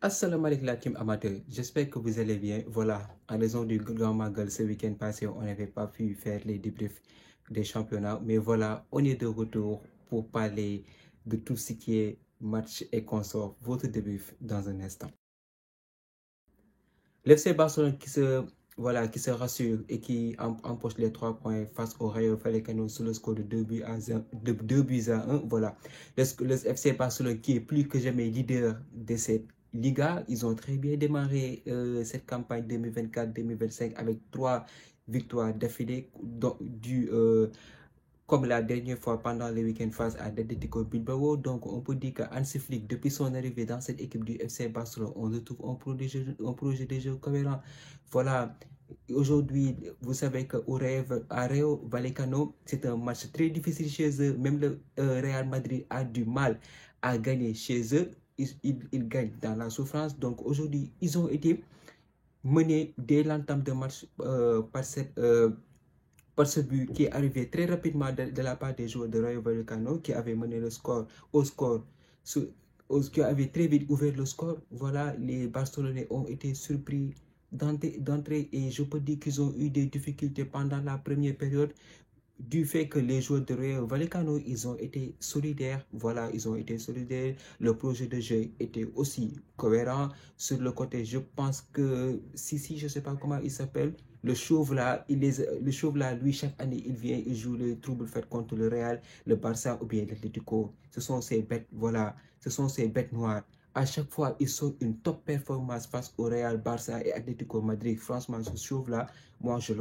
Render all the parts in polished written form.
Assalamu alaikum la team amateur, j'espère que vous allez bien. Voilà, en raison du Grand Magal ce week-end passé, on n'avait pas pu faire les débriefs des championnats. Mais voilà, on est de retour pour parler de tout ce qui est match et consort. Votre débrief dans un instant. L'FC Barcelone qui se rassure et qui empoche les 3 points face au Rayo Vallecano sur le score de 2 buts à 1. Voilà. Le FC Barcelone qui est plus que jamais leader de cette Liga. Ils ont très bien démarré cette campagne 2024-2025 avec 3 victoires d'affilée comme la dernière fois pendant le week-end face à l'Atlético Bilbao. Donc on peut dire que Hansi Flick, depuis son arrivée dans cette équipe du FC Barcelone, on retrouve un projet de jeu cohérent. Voilà, aujourd'hui, vous savez qu'au Rayo Vallecano, c'est un match très difficile chez eux. Même le Real Madrid a du mal à gagner chez eux. Ils gagnent dans la souffrance. Donc aujourd'hui, ils ont été menés dès l'entame de match par ce but qui est arrivé très rapidement de la part des joueurs de Rayo Vallecano qui avaient mené le score qui avait très vite ouvert le score. Voilà, les Barcelonais ont été surpris d'entrée et je peux dire qu'ils ont eu des difficultés pendant la première période du fait que les joueurs de Rayo Vallecano, ils ont été solidaires. Voilà, ils ont été solidaires. Le projet de jeu était aussi cohérent. Sur le côté, je pense que Sissi, je ne sais pas comment il s'appelle, le chauve là, lui, chaque année, il vient, il joue le trouble fait contre le Real, le Barça ou bien l'Atlético. Ce sont ces bêtes, voilà, ce sont ces bêtes noires. À chaque fois, ils sont une top performance face au Real, Barça et Atlético Madrid. Franchement, ce chauve-là, moi, je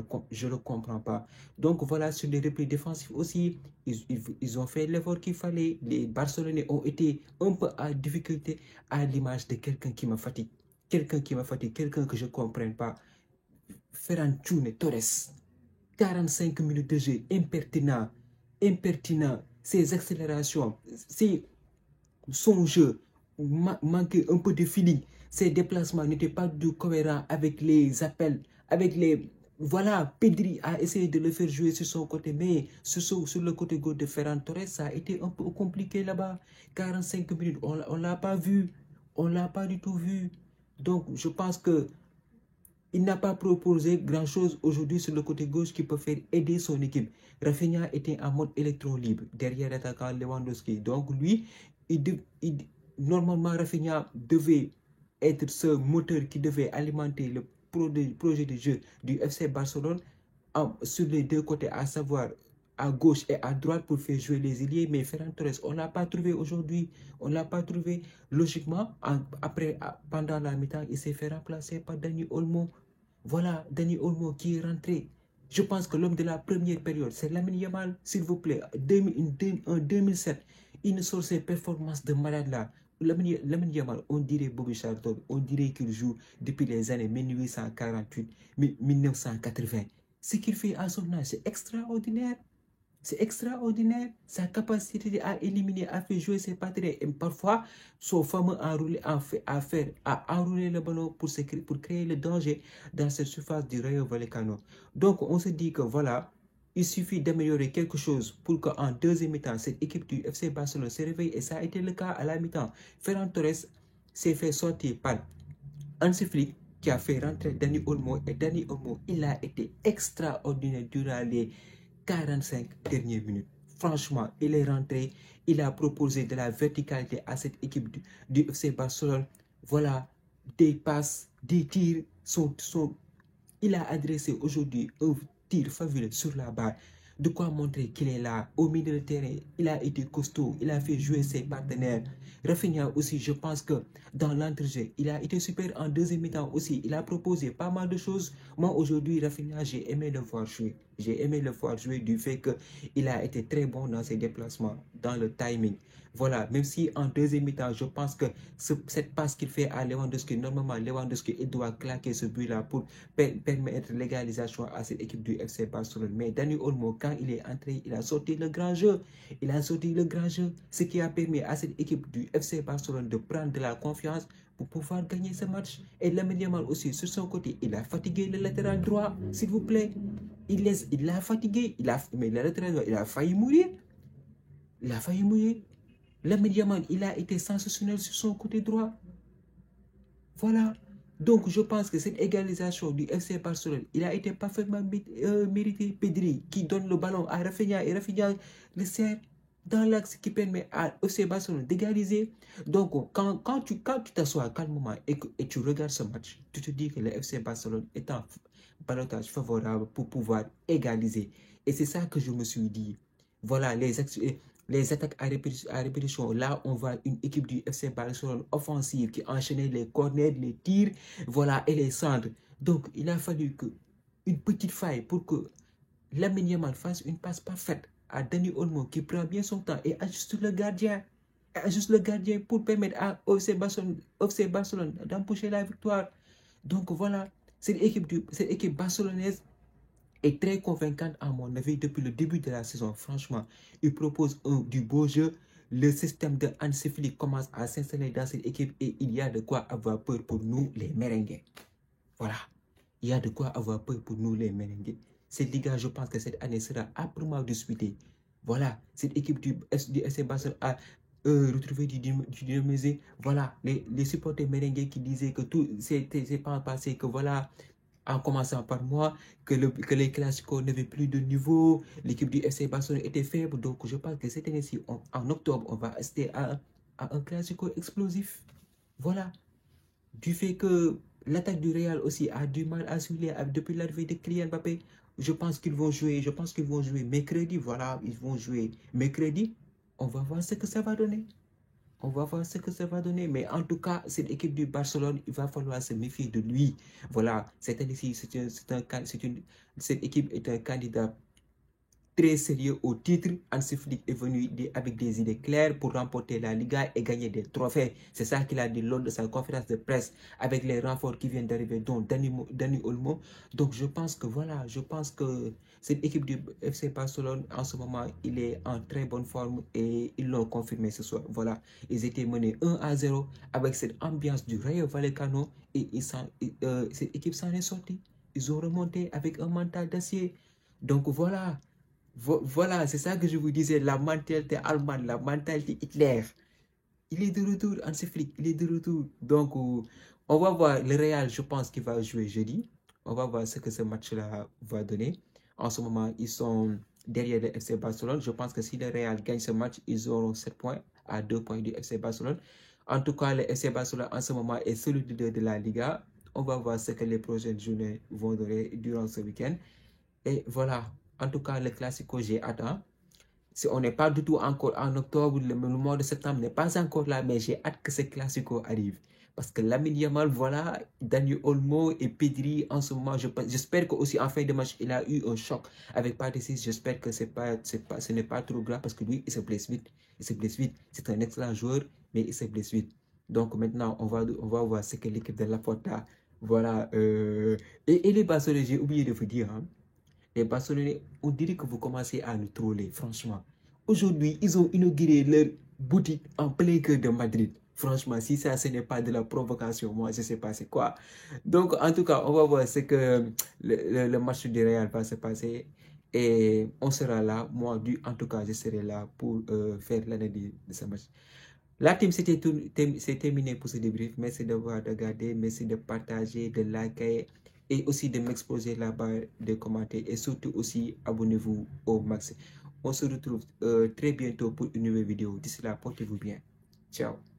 le comprends pas. Donc voilà, sur les replis défensifs aussi, ils ont fait l'effort qu'il fallait. Les Barcelonais ont été un peu à difficulté à l'image de quelqu'un qui me fatigue. Quelqu'un que je ne comprenne pas. Ferran Torres, 45 minutes de jeu, impertinent. Ses accélérations, son jeu manquait un peu de feeling. Ses déplacements n'étaient pas du cohérent avec les appels, avec les... Voilà, Pedri a essayé de le faire jouer sur son côté, mais sur le côté gauche de Ferran Torres, ça a été un peu compliqué là-bas. 45 minutes, on ne l'a pas vu. On ne l'a pas du tout vu. Donc, je pense que il n'a pas proposé grand-chose aujourd'hui sur le côté gauche qui peut faire aider son équipe. Rafinha était en mode électron libre derrière l'attaquant Lewandowski. Donc lui, normalement Rafinha devait être ce moteur qui devait alimenter le projet de jeu du FC Barcelone sur les deux côtés, à savoir à gauche et à droite pour faire jouer les ailiers. Mais Ferran Torres, on ne l'a pas trouvé aujourd'hui. On ne l'a pas trouvé. Logiquement, pendant la mi-temps, il s'est fait remplacer par Dani Olmo. Voilà, Dani Olmo qui est rentré. Je pense que l'homme de la première période, c'est Lamine Yamal, s'il vous plaît. En 2007, il ne sort ses performances de malade là. Lamine Yamal, on dirait Bobby Charlton, on dirait qu'il joue depuis les années 1848, 1980. Ce qu'il fait à son âge, c'est extraordinaire. C'est extraordinaire, sa capacité à éliminer, à faire jouer ses partenaires. Et parfois, son fameux enroulé à enrouler le ballon pour créer le danger dans cette surface du Rayo Vallecano. Donc, on se dit que voilà, il suffit d'améliorer quelque chose pour qu'en deuxième mi-temps, cette équipe du FC Barcelone se réveille. Et ça a été le cas à la mi-temps. Ferran Torres s'est fait sortir par Hansi Flick qui a fait rentrer Dani Olmo. Et Dani Olmo, il a été extraordinaire durant les 45 dernières minutes. Franchement, il est rentré, il a proposé de la verticalité à cette équipe du FC Barcelone. Voilà, des passes, des tirs. Il a adressé aujourd'hui un tir fabuleux sur la barre. De quoi montrer qu'il est là, au milieu de terrain. Il a été costaud, il a fait jouer ses partenaires. Rafinha aussi, je pense que dans l'entrejeu, il a été super en deuxième mi-temps aussi. Il a proposé pas mal de choses. Moi, aujourd'hui, Rafinha, j'ai aimé le voir jouer. J'ai aimé le voir jouer du fait qu'il a été très bon dans ses déplacements, dans le timing. Voilà, même si en deuxième mi-temps, je pense que cette passe qu'il fait à Lewandowski, normalement, Lewandowski, il doit claquer ce but-là pour permettre l'égalisation à cette équipe du FC Barcelone. Mais Dani Olmo, quand il est entré, il a sorti le grand jeu. Il a sorti le grand jeu, ce qui a permis à cette équipe du FC Barcelone de prendre de la confiance pour pouvoir gagner ce match. Et Lamine Yamal aussi, sur son côté, il a fatigué le latéral droit, s'il vous plaît. Il l'a fatigué, mais le latéral droit, il a failli mourir. Il a failli mourir. Lamine Yamal, il a été sensationnel sur son côté droit. Voilà. Donc, je pense que cette égalisation du FC Barcelone, il a été parfaitement mérité. Pedri qui donne le ballon à Rafinha et Rafinha le serre dans l'axe qui permet à FC Barcelone d'égaliser. Donc, quand tu t'assois calmement et tu regardes ce match, tu te dis que le FC Barcelone est en ballottage favorable pour pouvoir égaliser. Et c'est ça que je me suis dit. Voilà, les attaques à répétition. Là, on voit une équipe du FC Barcelone offensive qui enchaînait les corners, les tirs, voilà, et les centres. Donc, il a fallu une petite faille pour que Lamine Yamal fasse une passe parfaite à Dani Olmo qui prend bien son temps et ajuste le gardien. Pour permettre à FC Barcelone d'empocher la victoire. Donc voilà, cette équipe barcelonaise est très convaincante à mon avis depuis le début de la saison. Franchement, il propose du beau jeu. Le système de Hansi Flick commence à s'installer dans cette équipe et il y a de quoi avoir peur pour nous les merengues. Voilà, il y a de quoi avoir peur pour nous les merengues. Cette Liga, je pense que cette année sera âprement disputée. Voilà, cette équipe du FC Barcelone a retrouvé du dynamisme. Voilà, les supporters merengues qui disaient que tout s'est pas passé, que voilà, en commençant par moi, que les classicos n'avaient plus de niveau, l'équipe du FC Barcelone était faible. Donc, je pense que cette année-ci, en octobre, on va rester à un classico explosif. Voilà. Du fait que l'attaque du Real aussi a du mal à suivre depuis l'arrivée de Kylian Mbappé. Je pense qu'ils vont jouer mercredi. Voilà, ils vont jouer mercredi. On va voir ce que ça va donner. On va voir ce que ça va donner. Mais en tout cas, cette équipe du Barcelone, il va falloir se méfier de lui. Voilà, cette année-ci, cette équipe est un candidat très sérieux au titre. Hansi Flick est venu avec des idées claires pour remporter la Liga et gagner des trophées. C'est ça qu'il a dit lors de sa conférence de presse avec les renforts qui viennent d'arriver, dont Dani Olmo. Donc je pense que voilà, cette équipe du FC Barcelone en ce moment, il est en très bonne forme et ils l'ont confirmé ce soir. Voilà, ils étaient menés 1-0 avec cette ambiance du Rayo Vallecano et cette équipe s'en est sortie. Ils ont remonté avec un mental d'acier. Donc voilà. Voilà, c'est ça que je vous disais, la mentalité allemande, la mentalité Hitler. Il est de retour, Hansi Flick, il est de retour. Donc, on va voir le Real, je pense qu'il va jouer jeudi. On va voir ce que ce match-là va donner. En ce moment, ils sont derrière le FC Barcelone. Je pense que si le Real gagne ce match, ils auront 7 points à 2 points du FC Barcelone. En tout cas, le FC Barcelone, en ce moment, est celui de la Liga. On va voir ce que les prochaines journées vont donner durant ce week-end. Et voilà. En tout cas, le Classico, j'ai hâte. Hein? On n'est pas du tout encore en octobre, le mois de septembre n'est pas encore là, mais j'ai hâte que ce Classico arrive. Parce que Lamine Yamal, voilà, Dani Olmo et Pedri, en ce moment, j'espère qu'aussi en fin de match, il a eu un choc avec Patrice. J'espère que ce n'est pas trop grave parce que lui, il se blesse vite. C'est un excellent joueur, mais il se blesse vite. Donc maintenant, on va voir ce que l'équipe de Laporta, voilà. Et les Barcelonais, j'ai oublié de vous dire, hein. Les Barcelonais, on dirait que vous commencez à nous troller, franchement. Aujourd'hui, ils ont inauguré leur boutique en plein cœur de Madrid. Franchement, si ça, ce n'est pas de la provocation, moi, je ne sais pas c'est quoi. Donc, en tout cas, on va voir ce que le match du Real va se passer. Et on sera là. Moi, en tout cas, je serai là pour faire l'analyse de ce match. La team, c'est terminé pour ce débrief. Merci d'avoir regardé, merci de partager, de liker et aussi de m'exposer là-bas, de commenter et surtout aussi abonnez-vous au max. On se retrouve très bientôt pour une nouvelle vidéo. D'ici là, portez-vous bien. Ciao.